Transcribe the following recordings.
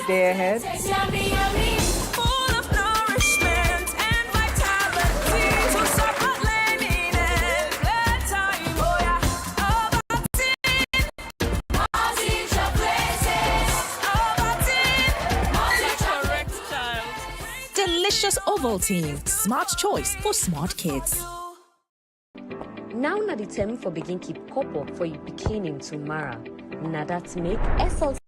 blessed day ahead. Delicious Ovaltine, smart choice for smart kids. Now na the time for begin keep cup up for you beginning tomorrow. Now that make SLC.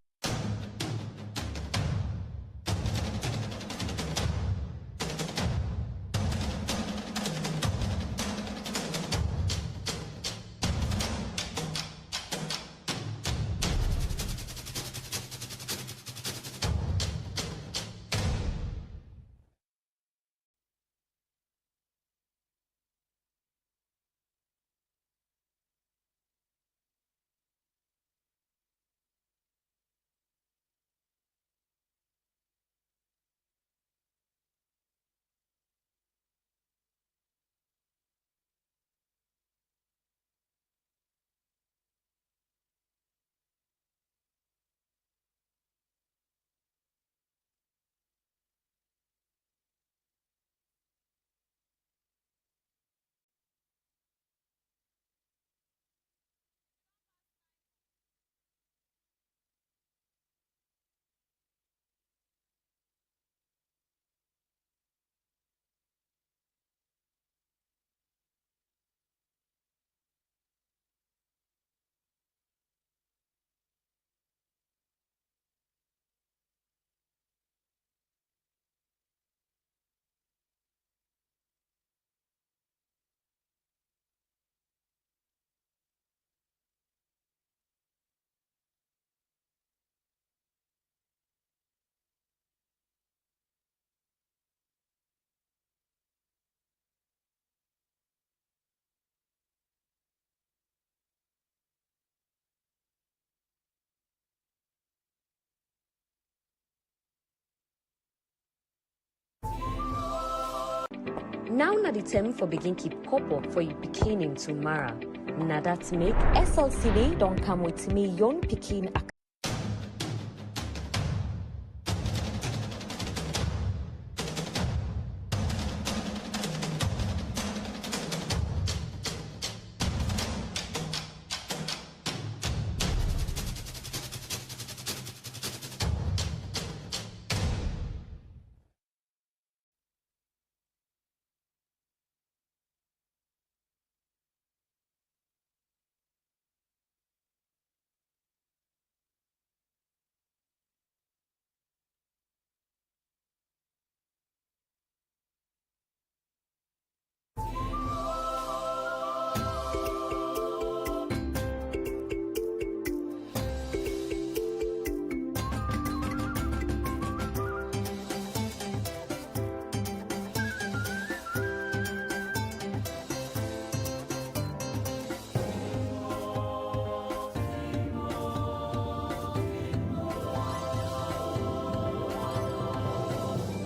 Now na the time for begin keep cup up for you beginning tomorrow. Now that make SLCD don't come with me young picking.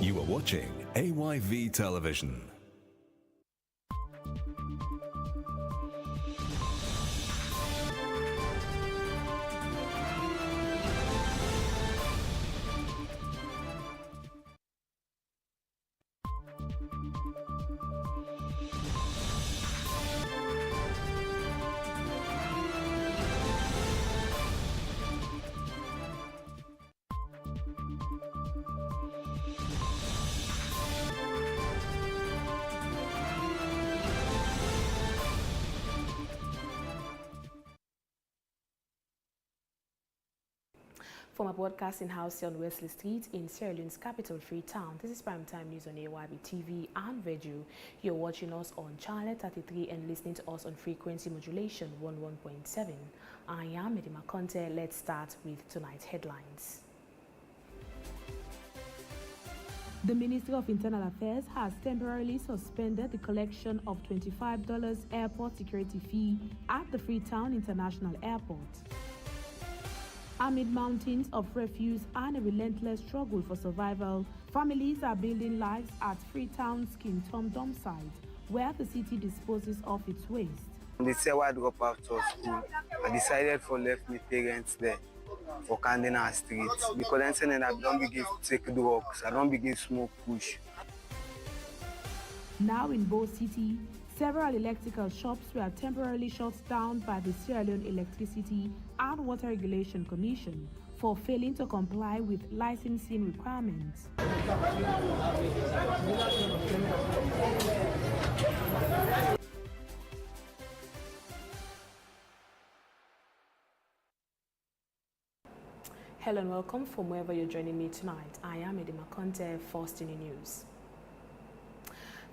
You are watching AYV Television. From a broadcasting house on Wesley Street in Sierra Leone's capital, Freetown, this is Primetime News on AYB TV and Radio. You're watching us on channel 33 and listening to us on frequency modulation 11.7. I am Medima Conte. Let's start with tonight's headlines. The Ministry of Internal Affairs has temporarily suspended the collection of $25 airport security fee at the Freetown International Airport. Amid mountains of refuse and a relentless struggle for survival, families are building lives at Freetown's King Tom dump site, where the city disposes of its waste. They say why I drop out of school. I decided for left my parents there. for Candina Street because then saying I don't begin to take drugs, I don't begin smoke push. Now in Bo City, several electrical shops were temporarily shut down by the Sierra Leone Electricity and Water Regulation Commission for failing to comply with licensing requirements. Hello and welcome from wherever you're joining me tonight. I am Edema Conte, first in the news.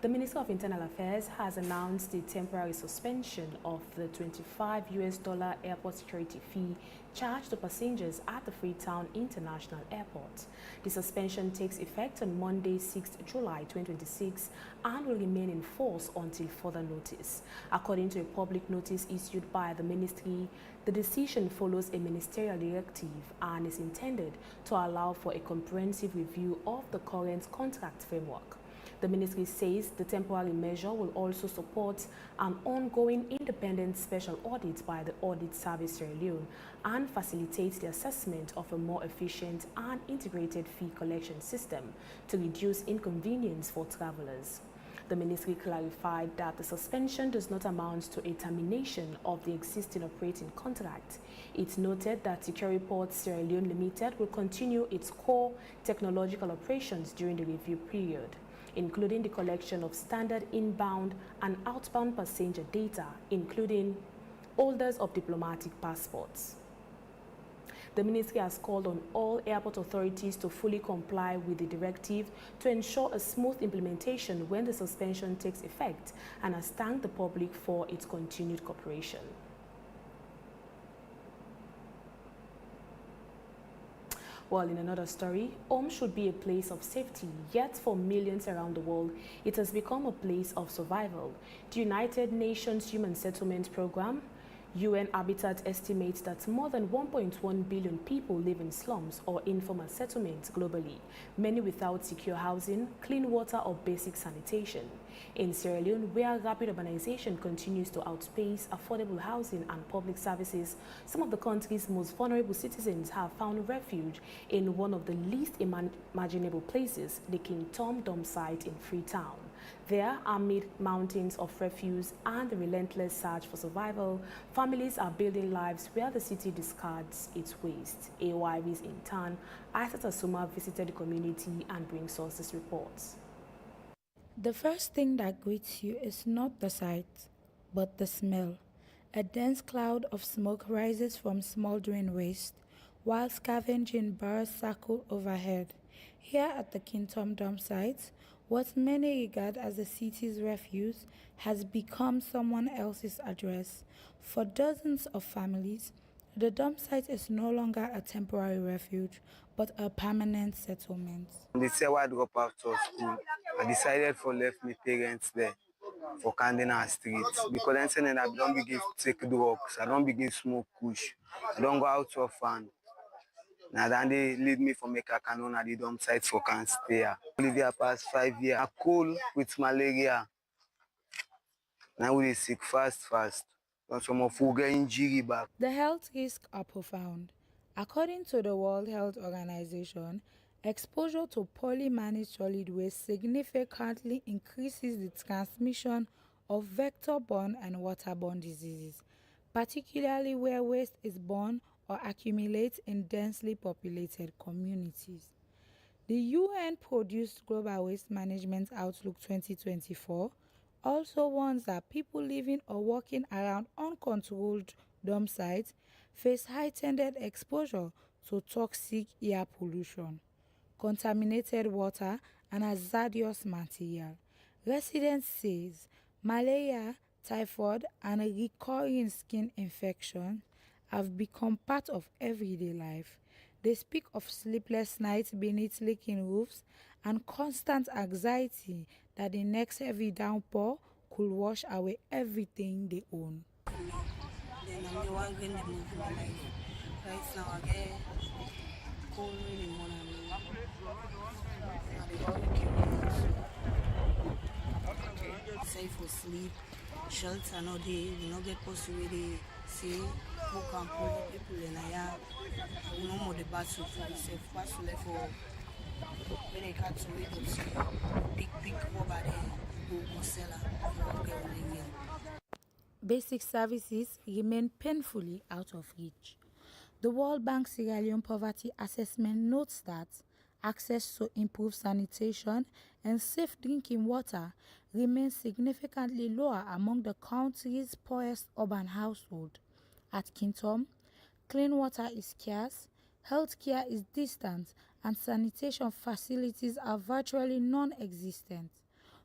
The Minister of Internal Affairs has announced the temporary suspension of the $25 airport security fee charged to passengers at the Freetown International Airport. The suspension takes effect on Monday, 6th July 2026 and will remain in force until further notice. According to a public notice issued by the ministry, the decision follows a ministerial directive and is intended to allow for a comprehensive review of the current contract framework. The ministry says the temporary measure will also support an ongoing independent special audit by the Audit Service Sierra Leone and facilitate the assessment of a more efficient and integrated fee collection system to reduce inconvenience for travelers. The ministry clarified that the suspension does not amount to a termination of the existing operating contract. It noted that Security Ports Sierra Leone Limited will continue its core technological operations during the review period, including the collection of standard inbound and outbound passenger data, including holders of diplomatic passports. The ministry has called on all airport authorities to fully comply with the directive to ensure a smooth implementation when the suspension takes effect and has thanked the public for its continued cooperation. Well, in another story, home should be a place of safety, yet for millions around the world, it has become a place of survival. The United Nations Human Settlement Program, UN Habitat, estimates that more than 1.1 billion people live in slums or informal settlements globally, many without secure housing, clean water or basic sanitation. In Sierra Leone, where rapid urbanization continues to outpace affordable housing and public services, some of the country's most vulnerable citizens have found refuge in one of the least imaginable places, the King Tom Dome site in Freetown. There, amid mountains of refuse and the relentless search for survival, families are building lives where the city discards its waste. AYV's intern, Isaac Asuma, visited the community and brings us this report. The first thing that greets you is not the sight, but the smell. A dense cloud of smoke rises from smoldering waste, while scavenging birds circle overhead. Here at the King Tom Dome site, what many regard as the city's refuse has become someone else's address. For dozens of families, the dump site is no longer a temporary refuge, but a permanent settlement. They say I drop out of school. I decided for left my parents there for Candina Street because then saying I don't begin to take drugs, I don't begin smoke kush, I don't go out of fun. Now then they lead me for make a canon at the dump site for can stay. I live here past 5 years. I cold with malaria. Now we sick fast. And some of who get injury back. The health risks are profound. According to the World Health Organization, exposure to poorly managed solid waste significantly increases the transmission of vector-borne and waterborne diseases, particularly where waste is borne or accumulates in densely populated communities. The UN-produced Global Waste Management Outlook 2024 also warns that people living or walking around uncontrolled dump sites face heightened exposure to toxic air pollution, contaminated water, and hazardous material. Residents say malaria, typhoid, and recurring skin infections have become part of everyday life. They speak of sleepless nights beneath leaking roofs and constant anxiety that the next heavy downpour could wash away everything they own. Then I'm the one going to move in my life. Right now I get cold in the morning. Now they all safe for sleep. Shelter no day, we no get post really see Pocan people in Aya, no more the battle for itself, battle for when they got to read up big rubber there, go seller for get living. Basic services remain painfully out of reach. The World Bank Sierra Leone Poverty Assessment notes that access to improved sanitation and safe drinking water remains significantly lower among the country's poorest urban households. At Kintom, clean water is scarce, healthcare is distant, and sanitation facilities are virtually non-existent.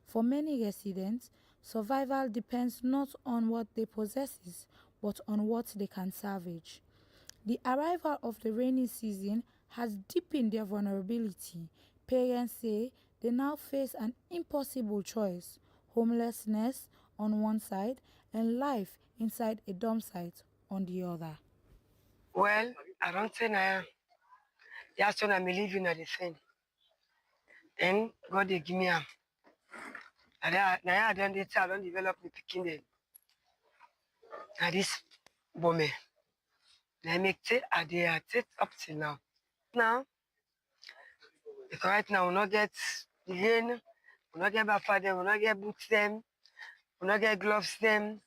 For many residents, survival depends not on what they possess, but on what they can salvage. The arrival of the rainy season has deepened their vulnerability. Parents say they now face an impossible choice: homelessness on one side and life inside a dump site on the other. Well, I don't think I just when I'm living at the thing. Then God they give me a. Now I don't develop the picking them. Now this bomb. Now I make it I they at it up till now. Now, because right now we not get the rain, we not get buffer them, we not get boots them, we not get gloves them.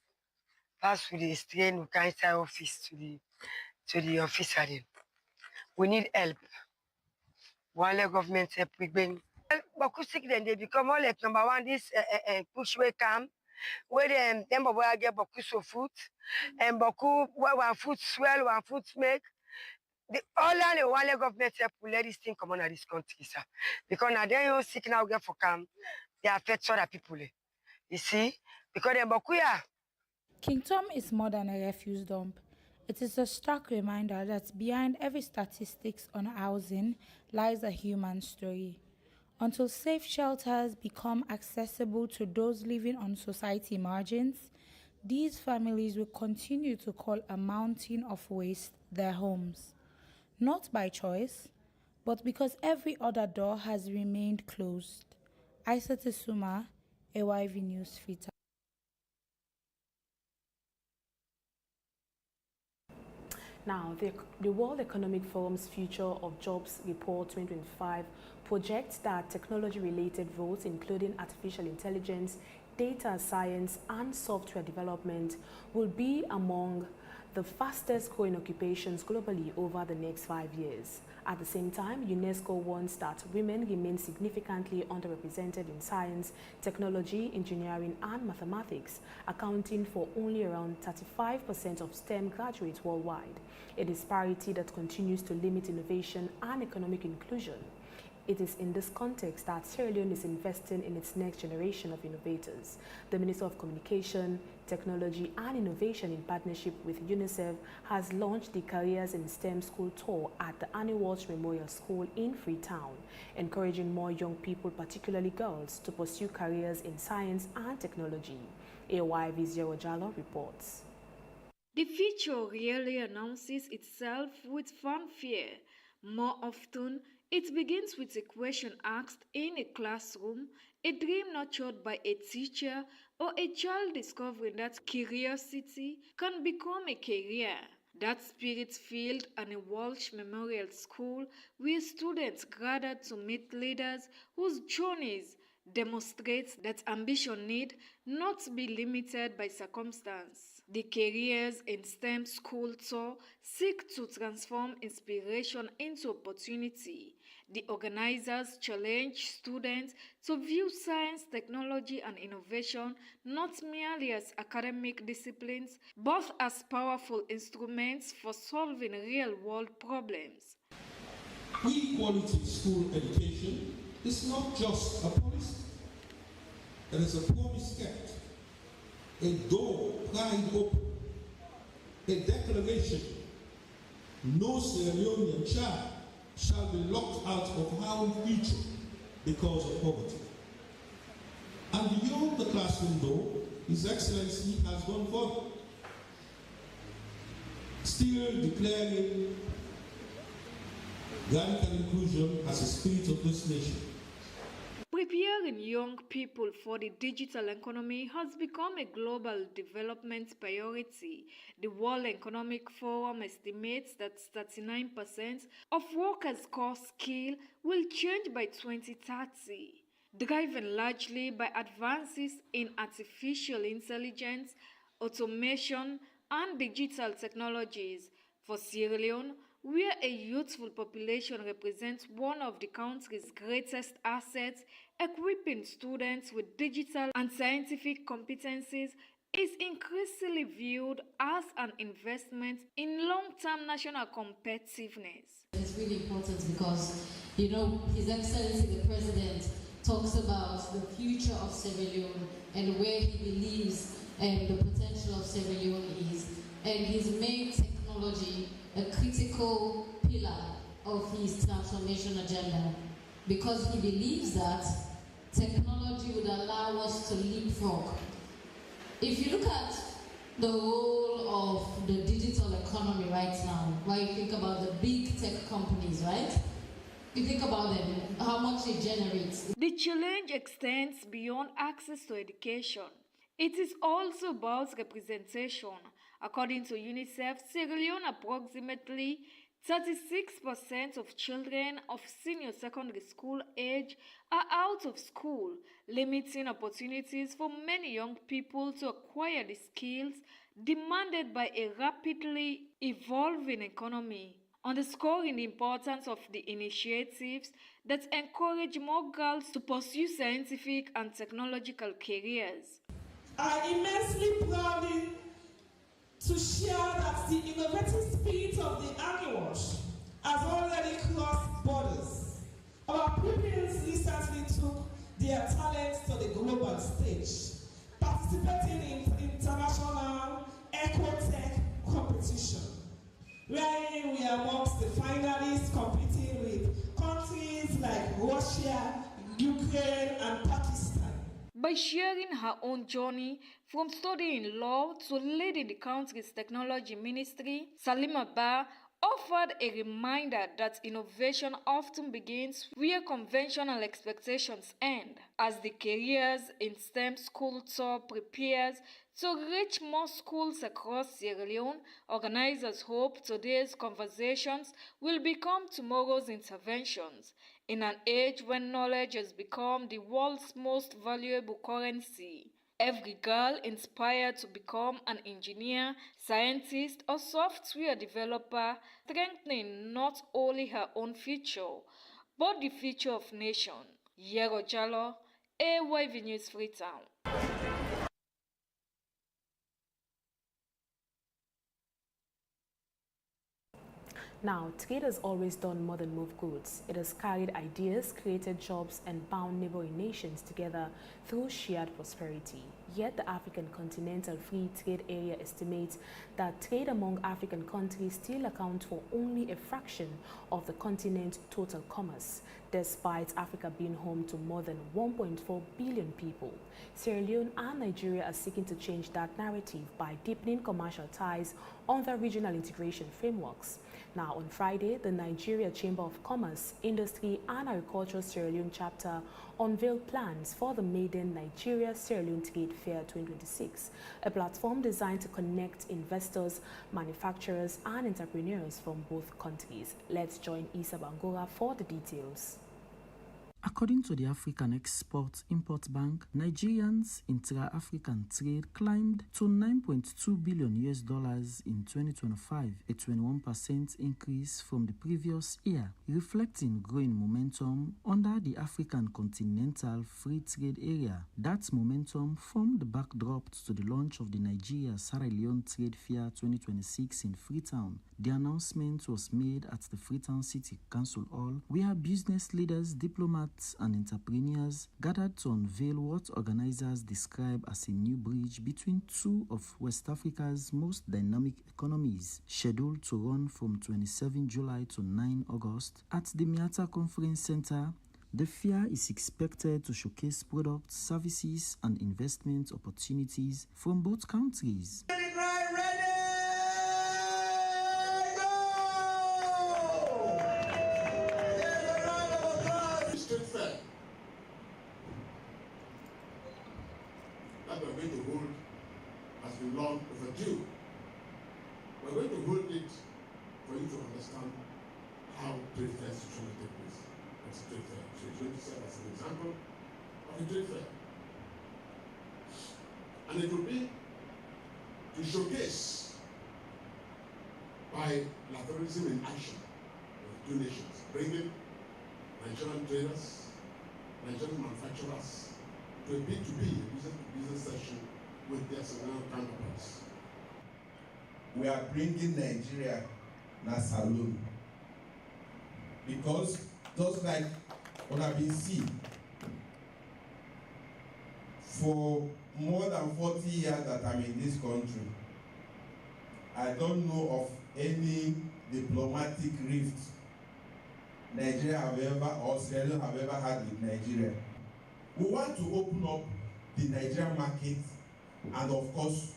Pass with the strain, we can't start office to the officer them. We need help. One leg government help we bring. But sick then they become all like number one, this push way camp, where them boy get boku so food, and boku where one food swell, one food make. The all the one leg government help will let this thing come on at this country, sir. Because now they you sick now get for camp, they affect other people. You see? Because them boku yeah. Kingdom is more than a refuse dump. It is a stark reminder that behind every statistics on housing lies a human story. Until safe shelters become accessible to those living on society margins, these families will continue to call a mountain of waste their homes. Not by choice, but because every other door has remained closed. Aisa Tesuma, AYV News Feature. Now, the World Economic Forum's Future of Jobs Report 2025 projects that technology-related roles, including artificial intelligence, data science, and software development, will be among the fastest-growing occupations globally over the next 5 years. At the same time, UNESCO warns that women remain significantly underrepresented in science, technology, engineering, and mathematics, accounting for only around 35% of STEM graduates worldwide, a disparity that continues to limit innovation and economic inclusion. It is in this context that Sierra Leone is investing in its next generation of innovators. The Minister of Communication, Technology and Innovation, in partnership with UNICEF, has launched the Careers in STEM School Tour at the Annie Walsh Memorial School in Freetown, encouraging more young people, particularly girls, to pursue careers in science and technology. AYV Zero Jalo reports. The feature rarely announces itself with fanfare. More often, it begins with a question asked in a classroom, a dream nurtured by a teacher, or a child discovering that curiosity can become a career. That spirit-filled Annie Walsh Memorial School, where students gathered to meet leaders whose journeys demonstrates that ambition need not be limited by circumstance. The Careers in STEM School Tour seek to transform inspiration into opportunity. The organizers challenge students to view science, technology, and innovation not merely as academic disciplines, but as powerful instruments for solving real-world problems. Quality school education is not just a policy. It is a promise kept, a door pried open, a declaration: no Sierra Leonean child shall be locked out of our future because of poverty. And beyond the classroom door, His Excellency has gone further, still declaring radical inclusion as a spirit of this nation. Preparing Preparing young people for the digital economy has become a global development priority. The World Economic Forum estimates that 39% of workers' core skill will change by 2030, driven largely by advances in artificial intelligence, automation, and digital technologies. For Sierra Leone, where a youthful population represents one of the country's greatest assets, equipping students with digital and scientific competencies is increasingly viewed as an investment in long-term national competitiveness. It's really important because, you know, His Excellency the President talks about the future of Sierra Leone and where he believes the potential of Sierra Leone is, and he's made technology a critical pillar of his transformation agenda because he believes that technology would allow us to leapfrog. If you look at the role of the digital economy right now, right, you think about the big tech companies, right? You think about them, how much it generates. The challenge extends beyond access to education. It is also about representation. According to UNICEF, Sierra Leone, approximately 36% of children of senior secondary school age are out of school, limiting opportunities for many young people to acquire the skills demanded by a rapidly evolving economy, underscoring the importance of the initiatives that encourage more girls to pursue scientific and technological careers. I immensely proudly to share that the innovative spirit of the Army Wash has already crossed borders. Our pupils recently took their talents to the global stage, participating in international eco-tech competition, where we are amongst the finalists competing with countries like Russia, Ukraine, and Pakistan. By sharing her own journey from studying law to leading the country's technology ministry, Salima Ba offered a reminder that innovation often begins where conventional expectations end. As the Careers in STEM School Tour prepares to reach more schools across Sierra Leone, organizers hope today's conversations will become tomorrow's interventions. In an age when knowledge has become the world's most valuable currency, every girl inspired to become an engineer, scientist, or software developer, strengthening not only her own future, but the future of nation. Yero Jalo, AYV News Freetown. Now, trade has always done more than move goods. It has carried ideas, created jobs, and bound neighboring nations together through shared prosperity. Yet, the African Continental Free Trade Area estimates that trade among African countries still accounts for only a fraction of the continent's total commerce, despite Africa being home to more than 1.4 billion people. Sierra Leone and Nigeria are seeking to change that narrative by deepening commercial ties under regional integration frameworks. Now, on Friday, the Nigeria Chamber of Commerce, Industry and Agriculture Sierra Leone chapter unveiled plans for the maiden Nigeria-Sierra Leone Trade Fair 2026, a platform designed to connect investors, manufacturers and entrepreneurs from both countries. Let's join Isa Bangora for the details. According to the African Export-Import Bank, Nigerians' intra-African trade climbed to $9.2 billion in 2025, a 21% increase from the previous year, reflecting growing momentum under the African Continental Free Trade Area. That momentum formed the backdrop to the launch of the Nigeria-Sierra Leone Trade Fair 2026 in Freetown. The announcement was made at the Freetown City Council Hall, where business leaders, diplomats, and entrepreneurs gathered to unveil what organizers describe as a new bridge between two of West Africa's most dynamic economies. Scheduled to run from 27 July to 9 August at the Miata Conference Center, the fair is expected to showcase products, services, and investment opportunities from both countries. of the trade fair. And it will be to showcase bilateralism in action of the two nations, bringing Nigerian traders, Nigerian manufacturers to a B2B, business-to-business session with their Sudan counterparts. We are bringing Nigeria na saloon because just like what I've been seeing for more than 40 years that I'm in this country, I don't know of any diplomatic rift Nigeria have ever or Sierra Leone have ever had with Nigeria. We want to open up the Nigerian market, and of course,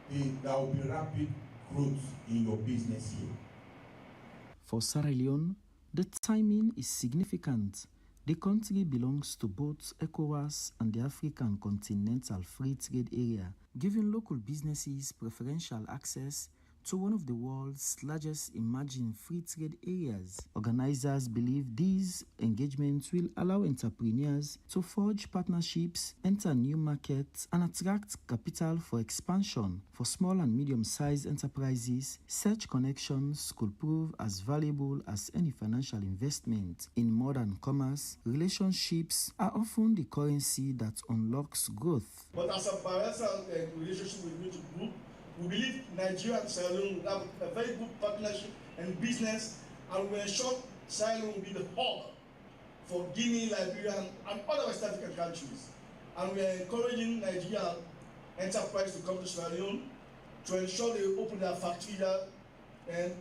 there will be rapid growth in your business here. For Sierra Leone, the timing is significant. The country belongs to both ECOWAS and the African Continental Free Trade Area, giving local businesses preferential access to one of the world's largest emerging free trade areas. Organizers believe these engagements will allow entrepreneurs to forge partnerships, enter new markets, and attract capital for expansion. For small and medium-sized enterprises, such connections could prove as valuable as any financial investment. In modern commerce, relationships are often the currency that unlocks growth. But as a bilateral relationship with which group, we believe Nigeria and Sierra Leone will have a very good partnership and business, and we ensure Sierra Leone will be the hub for Guinea, Liberia, and other West African countries. And we are encouraging Nigerian enterprise to come to Sierra Leone to ensure they open their factory there and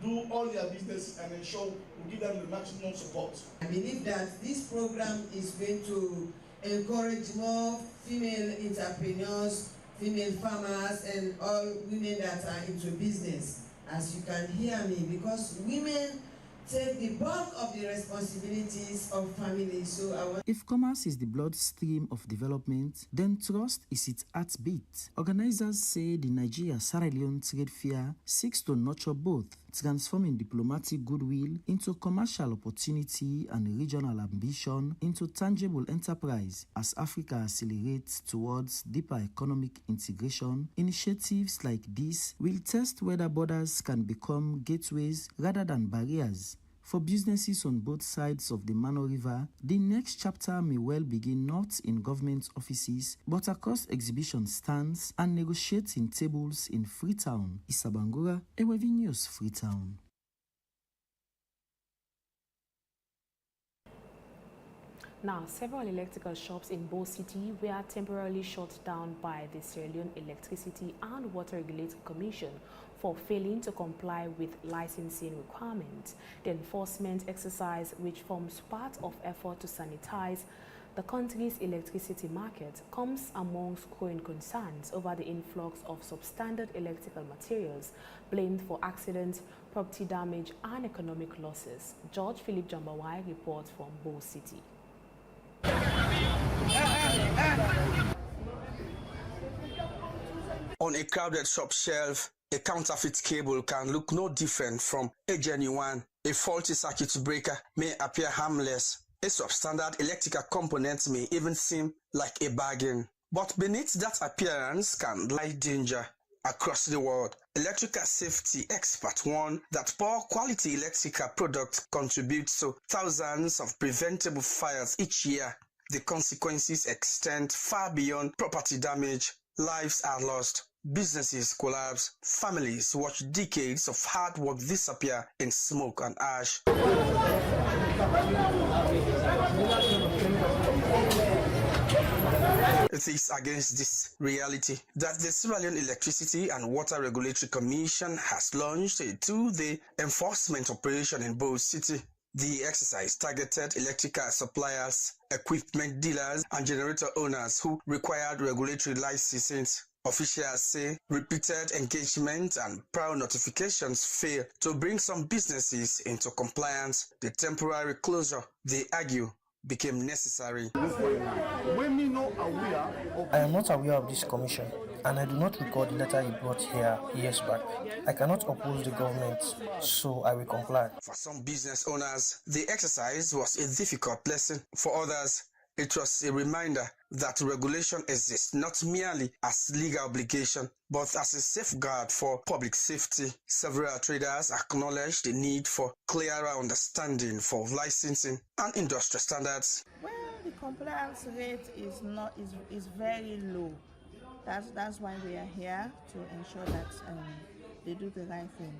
do all their business and ensure we give them the maximum support. I believe that this program is going to encourage more female entrepreneurs, female farmers, and all women that are into business, as you can hear me, because women take the bulk of the responsibilities of family. So I want. If commerce is the bloodstream of development, then trust is its heartbeat. Organizers say the Nigeria-Sierra Leone Trade Fair seeks to nurture both, transforming diplomatic goodwill into commercial opportunity and regional ambition into tangible enterprise. As Africa accelerates towards deeper economic integration, initiatives like this will test whether borders can become gateways rather than barriers. For businesses on both sides of the Mano River, the next chapter may well begin not in government offices, but across exhibition stands and negotiating tables in Freetown. Issa Bangura, AWV News, Freetown. Now, several electrical shops in Bo City were temporarily shut down by the Sierra Leone Electricity and Water Regulatory Commission for failing to comply with licensing requirements. The enforcement exercise, which forms part of effort to sanitize the country's electricity market, comes amongst growing concerns over the influx of substandard electrical materials blamed for accidents, property damage, and economic losses. George Philip Jambawai reports from Bo City. On a crowded shop shelf, a counterfeit cable can look no different from a genuine. A faulty circuit breaker may appear harmless. A substandard electrical component may even seem like a bargain. But beneath that appearance can lie danger. Across the world, electrical safety experts warn that poor quality electrical products contribute to thousands of preventable fires each year. The consequences extend far beyond property damage. Lives are lost, businesses collapse, families watch decades of hard work disappear in smoke and ash. It is against this reality that the Sierra Leone Electricity and Water Regulatory Commission has launched a two-day enforcement operation in Bo City. The exercise targeted electrical suppliers, equipment dealers, and generator owners who required regulatory licensing. Officials say repeated engagement and prior notifications fail to bring some businesses into compliance. The temporary closure, they argue, became necessary. I am not aware of this commission. and I do not recall the letter he brought here years back. I cannot oppose the government, so I will comply. For some business owners, the exercise was a difficult lesson. For others, it was a reminder that regulation exists not merely as legal obligation, but as a safeguard for public safety. Several traders acknowledged the need for clearer understanding for licensing and industrial standards. Well, the compliance rate is very low. That's why we are here to ensure that they do the right thing.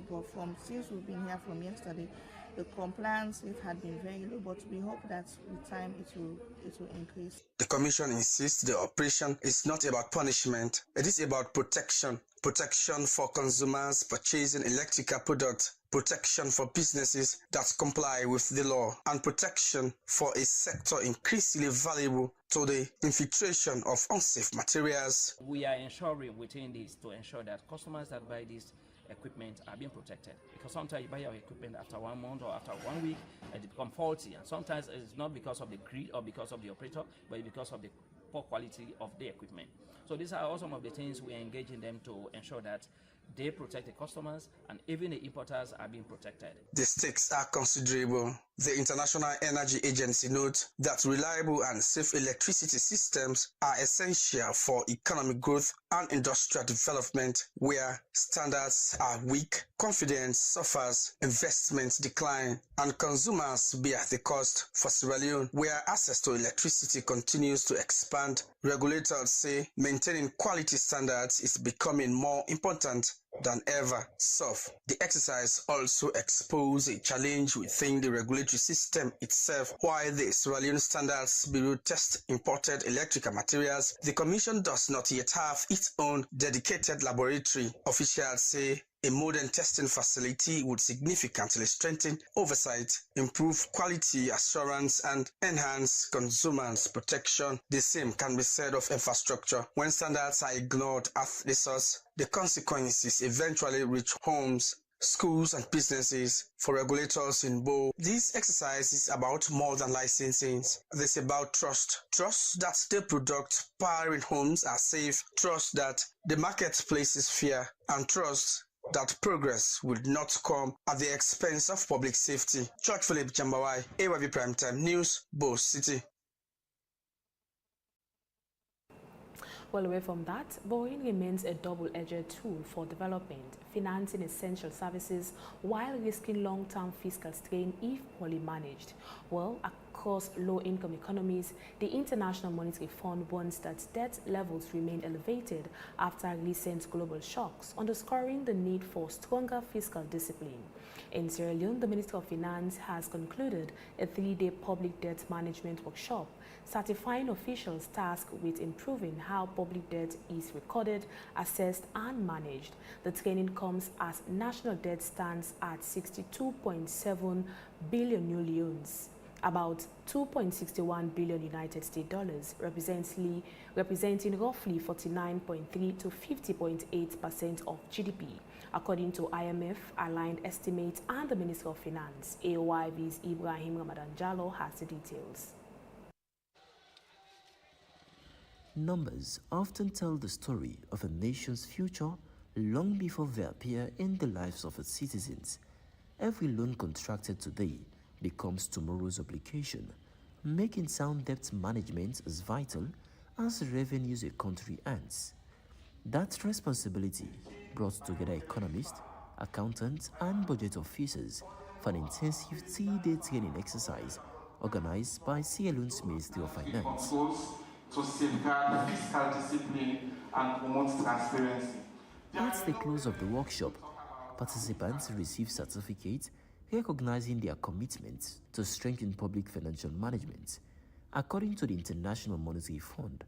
But since we've been here from yesterday, the compliance rate had been very low, but we hope that with time it will increase. The Commission insists the operation is not about punishment, it is about protection. Protection for consumers purchasing electrical products, protection for businesses that comply with the law, and protection for a sector increasingly valuable to the infiltration of unsafe materials. We are ensuring within this to ensure that customers that buy this equipment are being protected, because sometimes you buy your equipment after 1 month or after 1 week and it becomes faulty, and sometimes it's not because of the grid or because of the operator, but because of the poor quality of the equipment. So these are all some of the things we are engaging them to ensure that they protect the customers and even the importers are being protected. The stakes are considerable. The International Energy Agency notes that reliable and safe electricity systems are essential for economic growth and industrial development. Where standards are weak, confidence suffers, investments decline, and consumers bear the cost. For Sierra Leone, where access to electricity continues to expand, regulators say maintaining quality standards is becoming more important than ever. So, the exercise also exposed a challenge within the regulatory system itself. While the Sierra Leone Standards Bureau tests imported electrical materials, the Commission does not yet have its own dedicated laboratory. Officials say a modern testing facility would significantly strengthen oversight, improve quality assurance, and enhance consumers' protection. The same can be said of infrastructure. When standards are ignored at the source, the consequences eventually reach homes, schools, and businesses. For regulators in Bo, this exercise is about more than licensing. It's about trust. Trust that the products powering homes are safe, trust that the marketplace is fair, and trust that progress will not come at the expense of public safety. George Philip Jambawai, AYV Primetime News, Bo City. Well, away from that, borrowing remains a double-edged tool for development, financing essential services while risking long-term fiscal strain if poorly managed. Well, across low-income economies, the International Monetary Fund warns that debt levels remain elevated after recent global shocks, underscoring the need for stronger fiscal discipline. In Sierra Leone, the Minister of Finance has concluded a 3-day public debt management workshop, certifying officials tasked with improving how public debt is recorded, assessed, and managed. The training comes as national debt stands at 62.7 billion new leones, about 2.61 billion United States dollars, representing roughly 49.3 to 50.8% of GDP, according to IMF-aligned estimates and the Minister of Finance. AOIV's Ibrahim Ramadan Jallo has the details. Numbers often tell the story of a nation's future long before they appear in the lives of its citizens. Every loan contracted today becomes tomorrow's obligation, making sound debt management as vital as the revenues a country earns. That responsibility brought together economists, accountants, and budget officers for an intensive 3-day training exercise organized by Sierra Leone's Ministry of Finance. To safeguard fiscal discipline and promote transparency. At the close of the workshop, participants received certificates recognizing their commitment to strengthen public financial management. According to the International Monetary Fund,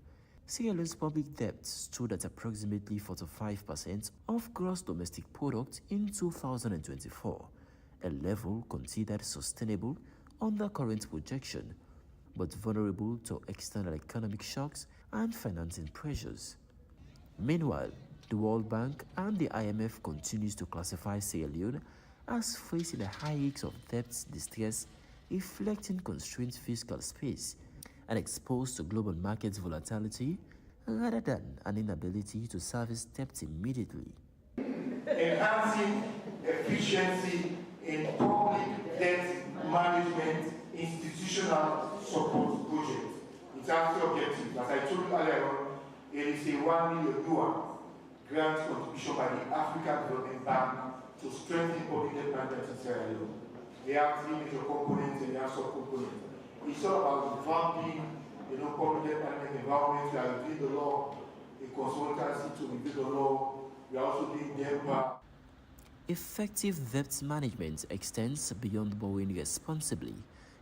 Sierra Leone's public debt stood at approximately 45% of gross domestic product in 2024, a level considered sustainable under current projection, but vulnerable to external economic shocks and financing pressures. Meanwhile, the World Bank and the IMF continues to classify Sierra Leone as facing a high risk of debt distress, reflecting constrained fiscal space and exposed to global market volatility rather than an inability to service debt immediately. Enhancing efficiency in public debt management institutional support project. It has three objectives. As I told you earlier on, it is a $1 million grant contribution by the African Development Bank to strengthen public debt management in Sierra Leone. They have three major components and they have sub-components. It's all about revamping, public debt management environment. We are reviewing the law, a consultancy to review the law. We are also doing DEMPA. Effective debt management extends beyond borrowing responsibly.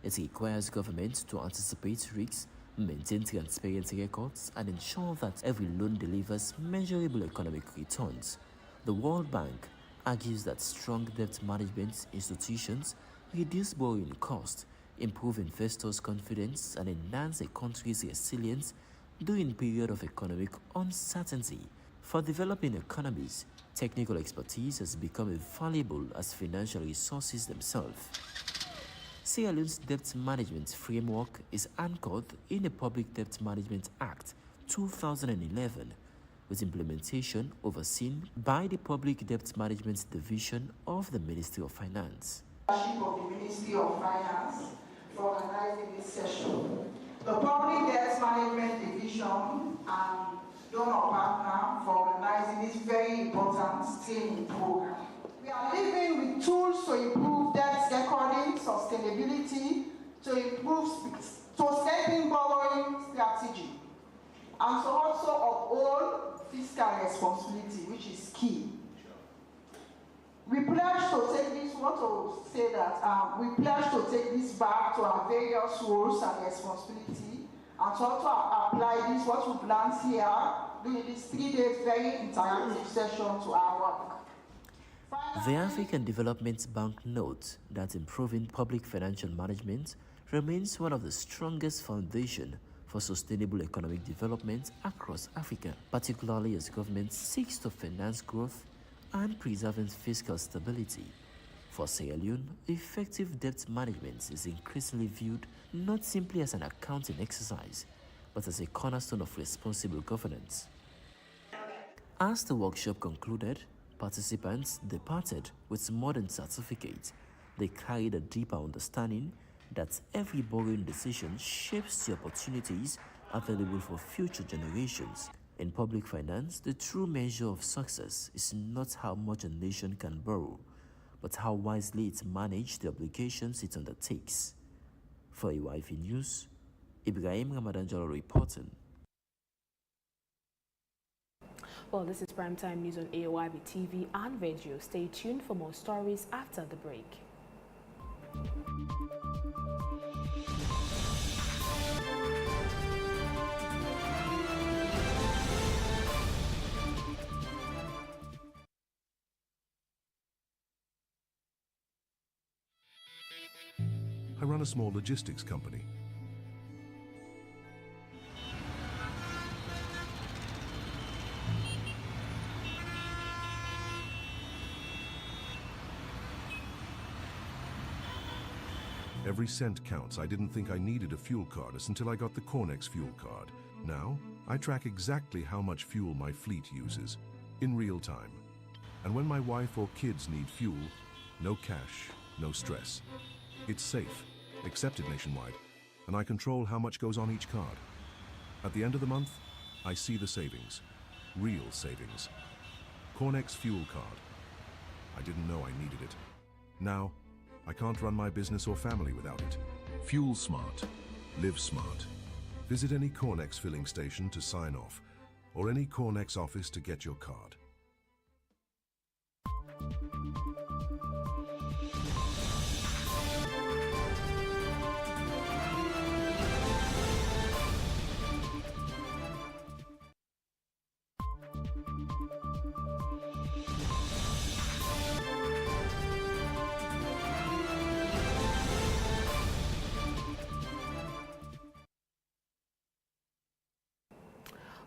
It requires governments to anticipate risks, maintain transparent records, and ensure that every loan delivers measurable economic returns. The World Bank argues that strong debt management institutions reduce borrowing costs, improve investors' confidence, and enhance a country's resilience during periods of economic uncertainty. For developing economies, technical expertise has become as valuable as financial resources themselves. Sierra Leone's debt management framework is anchored in the Public Debt Management Act 2011, with implementation overseen by the Public Debt Management Division of the Ministry of Finance. Of the Ministry of Finance for organizing this session. The Public Debt Management Division and donor partner for organizing this very important training program. We are living with tools to improve debt recording, sustainability, to strengthen borrowing strategy, and to also uphold fiscal responsibility, which is key. We pledge to take this, we pledge to take this back to our various roles and responsibility, and to also apply this, what we've learned here, during these 3 days very interactive session to our work. The African Development Bank notes that improving public financial management remains one of the strongest foundations for sustainable economic development across Africa, particularly as government seeks to finance growth and preserving fiscal stability. For Sierra Leone, effective debt management is increasingly viewed not simply as an accounting exercise, but as a cornerstone of responsible governance. As the workshop concluded, participants departed with modern certificates. They carried a deeper understanding that every borrowing decision shapes the opportunities available for future generations. In public finance, the true measure of success is not how much a nation can borrow, but how wisely it manages the obligations it undertakes. For AYV News, Ibrahim Ramadanjalo reporting. Well, this is Primetime News on AOIB TV and Radio. Stay tuned for more stories after the break. I run a small logistics company. Every cent counts. I didn't think I needed a fuel card until I got the Cornex fuel card. Now, I track exactly how much fuel my fleet uses, in real time. And when my wife or kids need fuel, no cash, no stress. It's safe, accepted nationwide, and I control how much goes on each card. At the end of the month, I see the savings, real savings. Cornex fuel card. I didn't know I needed it. Now, I can't run my business or family without it. Fuel smart. Live smart. Visit any Cornex filling station to sign off, or any Cornex office to get your card.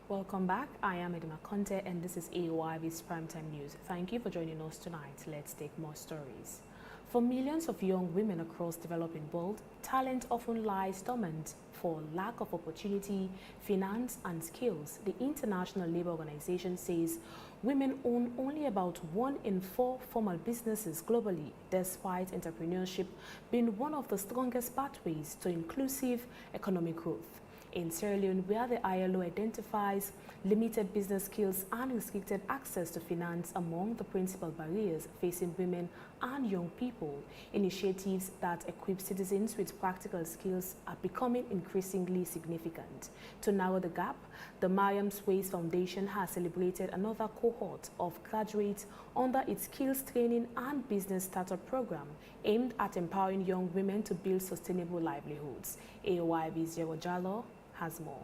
Welcome back. I am Edima Conte and this is AOIB's Primetime News. Thank you for joining us tonight. Let's take more stories. For millions of young women across developing world, talent often lies dormant for lack of opportunity, finance, and skills. The International Labour Organization says women own only about 1 in 4 formal businesses globally, despite entrepreneurship being one of the strongest pathways to inclusive economic growth. In Sierra Leone, where the ILO identifies limited business skills and restricted access to finance among the principal barriers facing women and young people, initiatives that equip citizens with practical skills are becoming increasingly significant. To narrow the gap, the Mariam Swayze Foundation has celebrated another cohort of graduates under its Skills Training and Business Startup program aimed at empowering young women to build sustainable livelihoods. AOYB's Zero Jalo has more.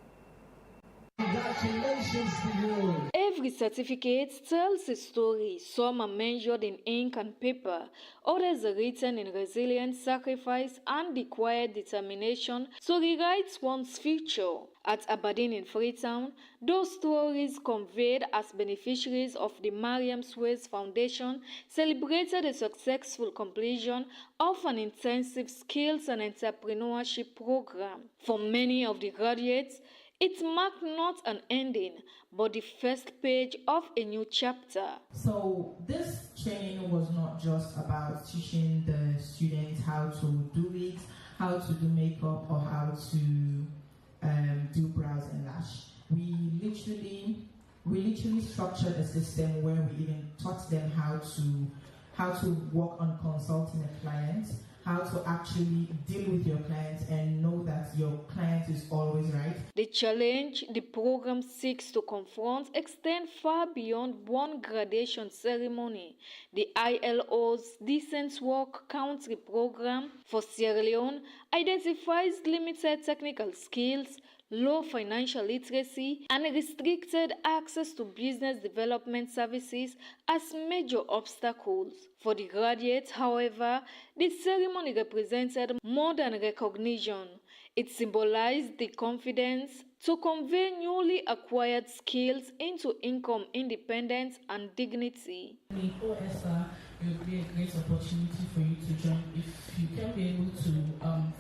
Congratulations to you. Every certificate tells a story. Some are measured in ink and paper, others are written in resilience, sacrifice, and the quiet determination to rewrite one's future. At Aberdeen in Freetown, those stories conveyed as beneficiaries of the Mariam Swayze Foundation celebrated the successful completion of an intensive skills and entrepreneurship program. For many of the graduates, it marked not an ending, but the first page of a new chapter. So this training was not just about teaching the students how to do it, how to do makeup, or how to do brows and lash. We literally structured a system where we even taught them how to work on consulting a client, how to actually deal with your client and know that your client is always right. The challenge the program seeks to confront extends far beyond one graduation ceremony. The ILO's Decent Work Country program for Sierra Leone identifies limited technical skills, low financial literacy, and restricted access to business development services as major obstacles. For the graduates, however, the ceremony represented more than recognition. It symbolized the confidence to convey newly acquired skills into income independence and dignity. In OSR, it would be a great opportunity for you to join. If you can be able to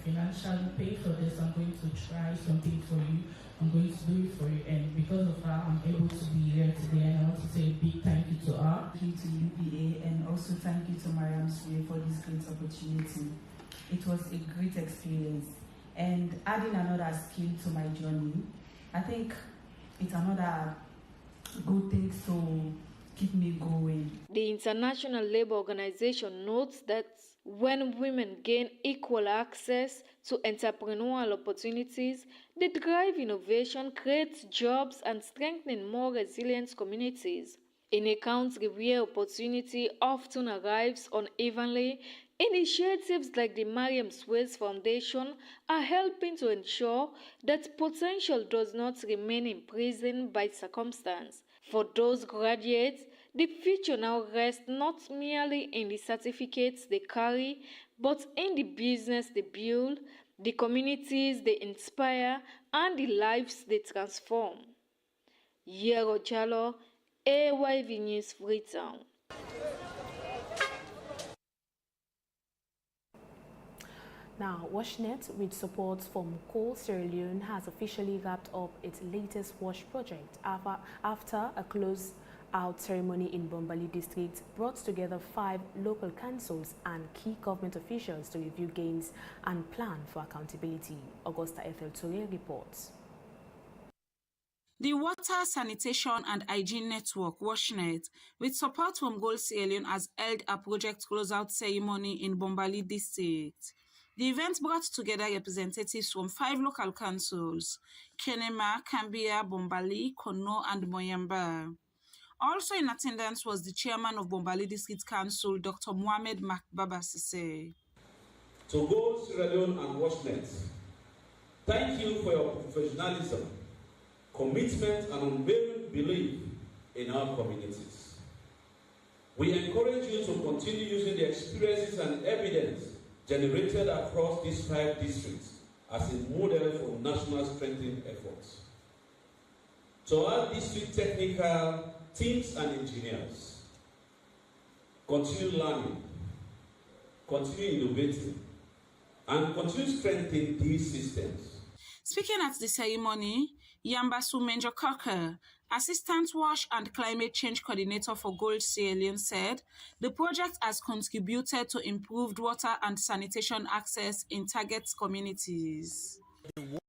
financially pay for this, I'm going to try something for you. I'm going to do it for you, and because of that, I'm able to be here today. And I want to say a big thank you to her. Thank you to UBA, and also thank you to Mariam Swayze for this great opportunity. It was a great experience, and adding another skill to my journey, I think it's another good thing to keep me going. The International Labour Organization notes that when women gain equal access to entrepreneurial opportunities, they drive innovation, create jobs, and strengthen more resilient communities. In a country where opportunity often arrives unevenly, initiatives like the Mariam Swayze Foundation are helping to ensure that potential does not remain imprisoned by circumstance. For those graduates, the future now rests not merely in the certificates they carry, but in the business they build, the communities they inspire, and the lives they transform. Yero Jalo, AYV News, Freetown. Now, WashNet, with support from Coal Sierra Leone, has officially wrapped up its latest WASH project after a close-out ceremony in Bombali district brought together 5 local councils and key government officials to review gains and plan for accountability. Augusta Ethel Toure reports. The Water, Sanitation and Hygiene Network, WashNet, with support from Gold Sierra Leone, has held a project closeout ceremony in Bombali district. The event brought together representatives from 5 local councils, Kenema, Kambia, Bombali, Kono, and Moyamba. Also in attendance was the chairman of Bombali District Council, Dr. Mohamed Makbaba Sise. To Gold Sierra Leone and WashNet, thank you for your professionalism, commitment, and unwavering belief in our communities. We encourage you to continue using the experiences and evidence generated across these 5 districts as a model for national strengthening efforts. To our district technical teams and engineers, continue learning, continue innovating, and continue strengthening these systems. Speaking at the ceremony, Yambasu Menjo-Cocker, Assistant Wash and Climate Change Coordinator for Gold Sierra Leone, said the project has contributed to improved water and sanitation access in target communities. The world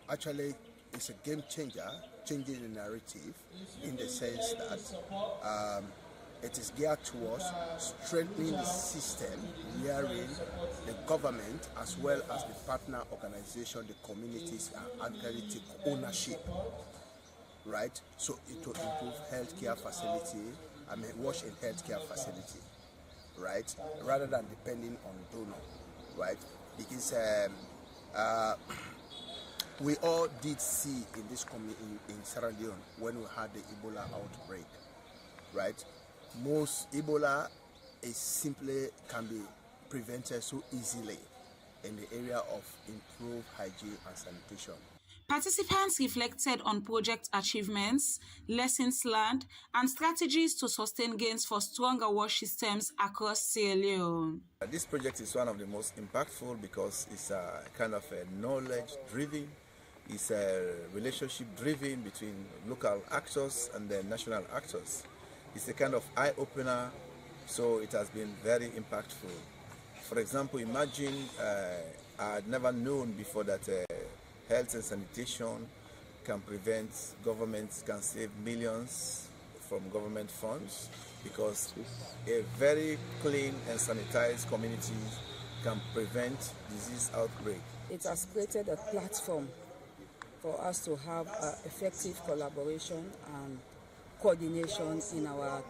actually is a game changer, changing the narrative in the sense that it is geared towards strengthening the system, wherein the government as well as the partner organization, the communities are actually take ownership, right? So it will improve healthcare facility, wash and healthcare facility, right? Rather than depending on donor, right? Because we all did see in this in Sierra Leone when we had the Ebola outbreak, right? Most Ebola is simply can be prevented so easily in the area of improved hygiene and sanitation. Participants reflected on project achievements, lessons learned, and strategies to sustain gains for stronger wash systems across Sierra Leone. This project is one of the most impactful because it's a kind of a knowledge-driven, it's a relationship-driven between local actors and the national actors. It's a kind of eye-opener, so it has been very impactful. For example, imagine I had never known before that health and sanitation can prevent, governments can save millions from government funds, because a very clean and sanitized community can prevent disease outbreak. It has created a platform for us to have effective collaboration and coordination in our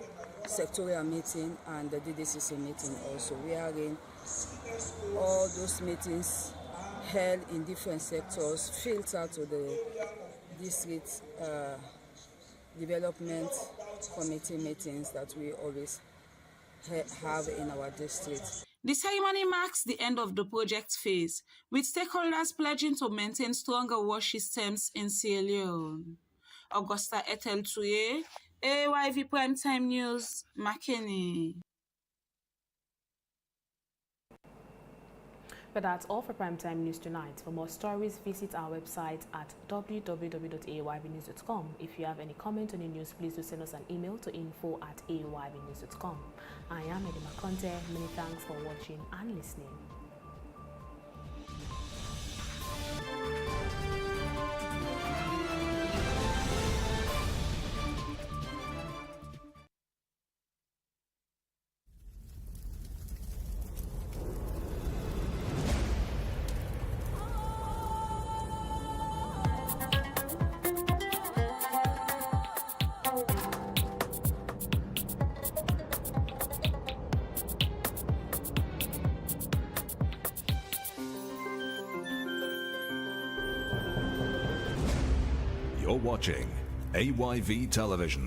sectorial meeting and the DDCC meeting also. We are in all those meetings held in different sectors, filter to the district development committee meetings that we always have in our district. The ceremony marks the end of the project phase, with stakeholders pledging to maintain stronger wash systems in Sierra Leone. Augusta Ethel Touye, AYV Primetime News, Makeni. But that's all for Primetime News tonight. For more stories, visit our website at www.ayvnews.com. If you have any comment on the news, please do send us an email to info@ayvnews.com. I am Edima Conte. Many thanks for watching and listening. You're watching AYV Television.